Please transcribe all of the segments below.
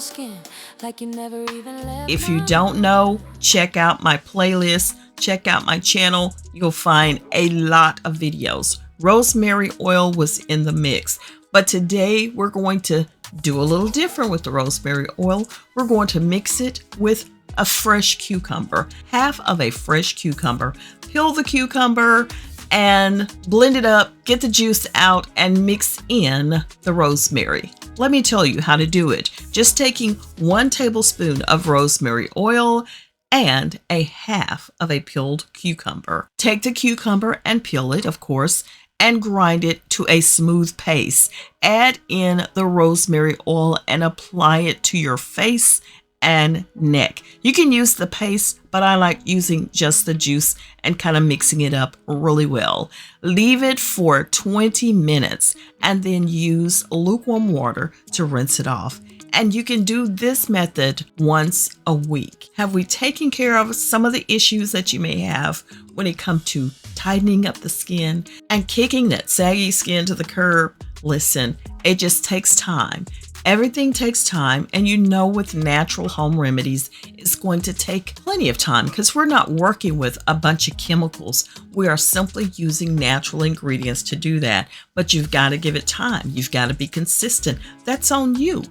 skin like you never even left. If you don't know, check out my playlist, check out my channel. You'll find a lot of videos. Rosemary oil was in the mix, but today we're going to do a little different with the rosemary oil. We're going to mix it with a fresh cucumber, half of a fresh cucumber. Peel the cucumber and blend it up, get the juice out, and mix in the rosemary. Let me tell you how to do it. Just taking 1 tablespoon of rosemary oil and a half of a peeled cucumber. Take the cucumber and peel it, of course, and grind it to a smooth paste. Add in the rosemary oil and apply it to your face and neck. You can use the paste, but I like using just the juice and kind of mixing it up really well. Leave it for 20 minutes and then use lukewarm water to rinse it off. And you can do this method once a week. Have we taken care of some of the issues that you may have when it comes to tightening up the skin and kicking that saggy skin to the curb? Listen, it just takes time. Everything takes time, and you know with natural home remedies, it's going to take plenty of time because we're not working with a bunch of chemicals. We are simply using natural ingredients to do that, but you've got to give it time. You've got to be consistent. That's on you.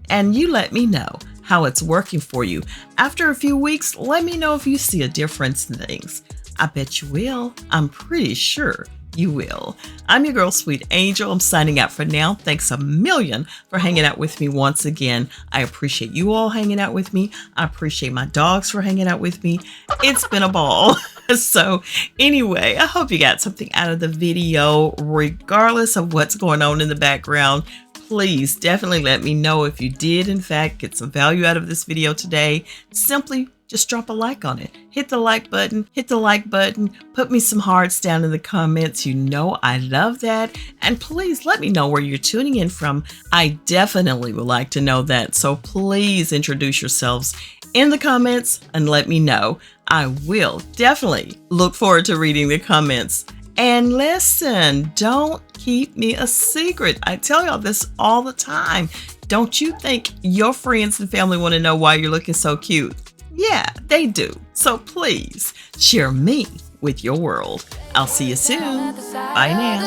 And you let me know how it's working for you. After a few weeks, let me know if you see a difference in things. I bet you will. I'm pretty sure you will. I'm your girl, Sweet Angel. I'm signing out for now. Thanks a million for hanging out with me once again. I appreciate you all hanging out with me. I appreciate my dogs for hanging out with me. It's been a ball. So anyway, I hope you got something out of the video, regardless of what's going on in the background. Please definitely let me know if you did, in fact, get some value out of this video today. Simply just drop a like on it. Hit the like button, put me some hearts down in the comments. You know I love that. And please let me know where you're tuning in from. I definitely would like to know that. So please introduce yourselves in the comments and let me know. I will definitely look forward to reading the comments. And listen, don't keep me a secret. I tell y'all this all the time. Don't you think your friends and family want to know why you're looking so cute? Yeah, they do. So please share me with your world. I'll see you soon. Bye now.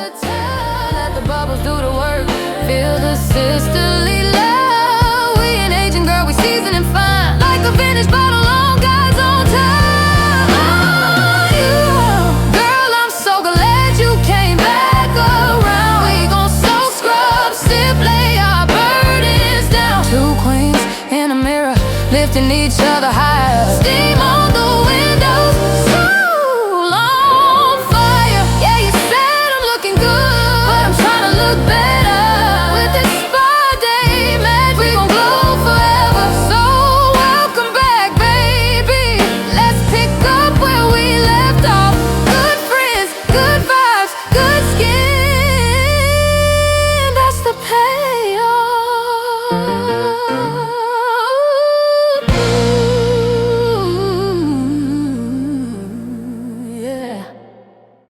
Let the bubbles do the work. Feel the sisterly love. We an aging girl, we seasoned and fine. Like a finished bottle on God's own time. Oh, you. Girl, I'm so glad you came back around. We gon' soak, scrub, sip, lay our burdens down. 2 queens in a mirror, lifting each other higher. Steam on the